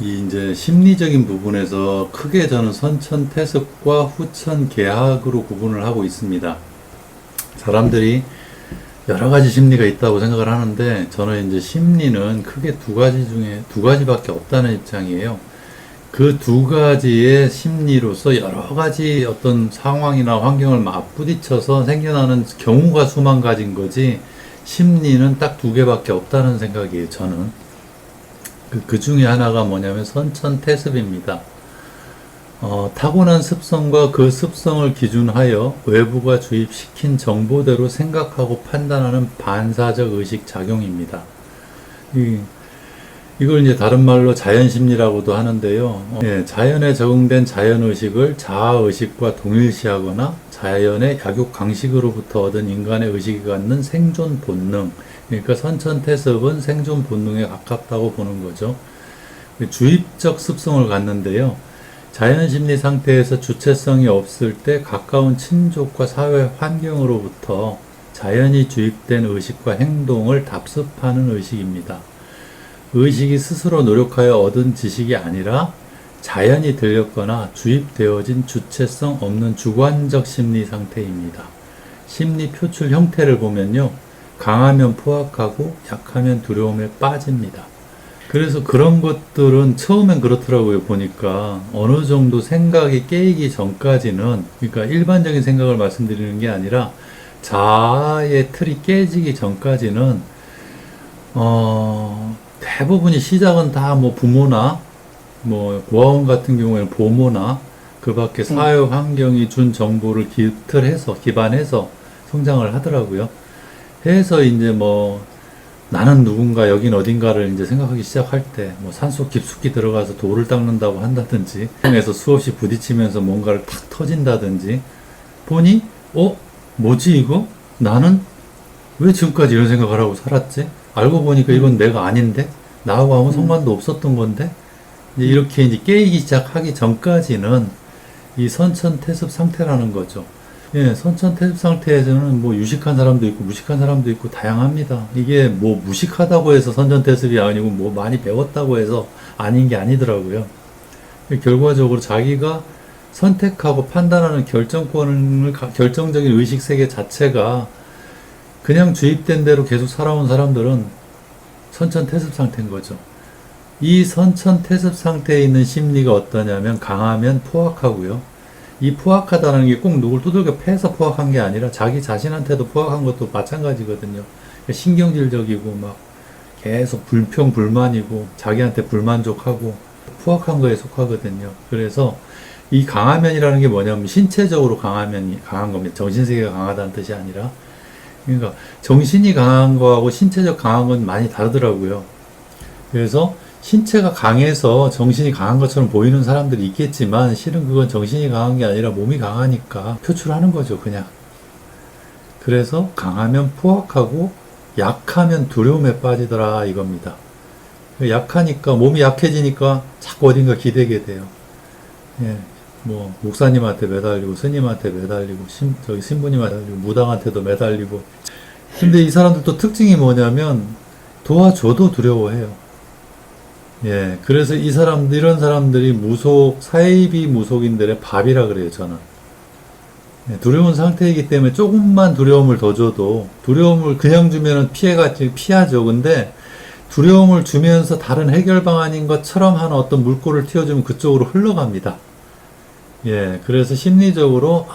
이 이제 심리적인 부분에서 크게 저는 선천태습과 후천계학으로 구분을 하고 있습니다. 사람들이 여러 가지 심리가 있다고 생각을 하는데 저는 이제 심리는 크게 두 가지 중에 두 가지밖에 없다는 입장이에요. 그 두 가지의 심리로서 여러 가지 어떤 상황이나 환경을 맞부딪혀서 생겨나는 경우가 수만 가지인 거지 심리는 딱 두 개밖에 없다는 생각이에요, 저는. 그 중에 하나가 뭐냐면 선천태습입니다. 타고난 습성과 그 습성을 기준하여 외부가 주입시킨 정보대로 생각하고 판단하는 반사적 의식 작용입니다. 이걸 이제 다른 말로 자연심리라고도 하는데요. 자연에 적응된 자연의식을 자아의식과 동일시하거나 자연의 약육강식으로부터 얻은 인간의 의식이 갖는 생존 본능. 그러니까 선천태습은 생존 본능에 가깝다고 보는 거죠. 주입적 습성을 갖는데요. 자연심리 상태에서 주체성이 없을 때 가까운 친족과 사회 환경으로부터 자연히 주입된 의식과 행동을 답습하는 의식입니다. 의식이 스스로 노력하여 얻은 지식이 아니라 자연히 들렸거나 주입되어진 주체성 없는 주관적 심리 상태입니다. 심리 표출 형태를 보면요. 강하면 포악하고 약하면 두려움에 빠집니다. 그래서 그런 것들은 처음엔 그렇더라고요. 보니까 어느 정도 생각이 깨이기 전까지는, 그러니까 일반적인 생각을 말씀드리는 게 아니라 자아의 틀이 깨지기 전까지는 대부분이 시작은 다 뭐 부모나 뭐 고아원 같은 경우에는 부모나 그 밖에 사회 환경이 준 정보를 기반해서 성장을 하더라고요. 해서 이제 뭐 나는 누군가 여긴 어딘가를 이제 생각하기 시작할 때 뭐 산속 깊숙이 들어가서 돌을 닦는다고 한다든지 에서 수없이 부딪히면서 뭔가를 탁 터진다든지 보니 뭐지 이거? 나는 왜 지금까지 이런 생각을 하고 살았지? 알고 보니까 이건 내가 아닌데? 나하고 아무 상관도 없었던 건데? 이제 이렇게 이제 깨이기 시작하기 전까지는 이 선천태습 상태라는 거죠. 예, 선천태습 상태에서는 뭐 유식한 사람도 있고 무식한 사람도 있고 다양합니다. 이게 뭐 무식하다고 해서 선천태습이 아니고 뭐 많이 배웠다고 해서 아닌 게 아니더라고요. 결과적으로 자기가 선택하고 판단하는 결정적인 의식세계 자체가 그냥 주입된 대로 계속 살아온 사람들은 선천태습 상태인 거죠. 이 선천태습 상태에 있는 심리가 어떠냐면 강하면 포악하고요. 이 포악하다는 게 꼭 누굴 두들겨 패서 포악한 게 아니라 자기 자신한테도 포악한 것도 마찬가지거든요. 신경질적이고 막 계속 불평불만이고 자기한테 불만족하고 포악한 거에 속하거든요. 그래서 이 강하면이라는 게 뭐냐면 신체적으로 강한 겁니다. 정신세계가 강하다는 뜻이 아니라. 그러니까 정신이 강한 거하고 신체적 강한 건 많이 다르더라고요. 그래서 신체가 강해서 정신이 강한 것처럼 보이는 사람들이 있겠지만 실은 그건 정신이 강한 게 아니라 몸이 강하니까 표출하는 거죠, 그냥. 그래서 강하면 포악하고 약하면 두려움에 빠지더라 이겁니다. 약하니까 몸이 약해지니까 자꾸 어딘가 기대게 돼요. 예, 뭐 목사님한테 매달리고 스님한테 매달리고 신부님한테 매달리고 무당한테도 매달리고. 근데 이 사람들도 특징이 뭐냐면 도와줘도 두려워해요. 예, 그래서 이런 사람들이 사이비 무속인들의 밥이라 그래요, 저는. 예, 두려운 상태이기 때문에 조금만 두려움을 더 줘도, 두려움을 그냥 주면은 피하죠. 근데 두려움을 주면서 다른 해결 방안인 것처럼 하는 어떤 물꼬를 틔워주면 그쪽으로 흘러갑니다. 예, 그래서 심리적으로,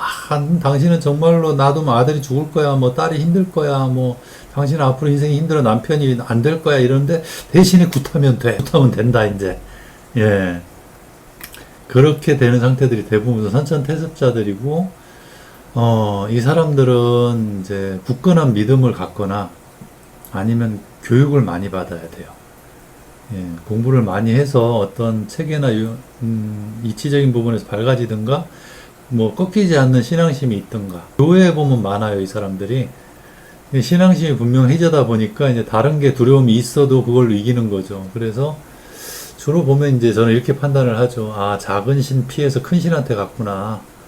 당신은 정말로 나도 뭐 아들이 죽을 거야, 뭐 딸이 힘들 거야, 뭐, 당신은 앞으로 인생이 힘들어, 남편이 안 될 거야, 이러는데, 대신에 굿하면 돼. 굿하면 된다, 이제. 예. 그렇게 되는 상태들이 대부분 선천태습자들이고, 이 사람들은 이제 굳건한 믿음을 갖거나, 아니면 교육을 많이 받아야 돼요. 예, 공부를 많이 해서 어떤 체계나 이치적인 부분에서 밝아지든가 뭐 꺾이지 않는 신앙심이 있든가. 교회에 보면 많아요, 이 사람들이. 신앙심이 분명해지다 보니까 이제 다른 게 두려움이 있어도 그걸로 이기는 거죠. 그래서 주로 보면 이제 저는 이렇게 판단을 하죠. 작은 신 피해서 큰 신한테 갔구나.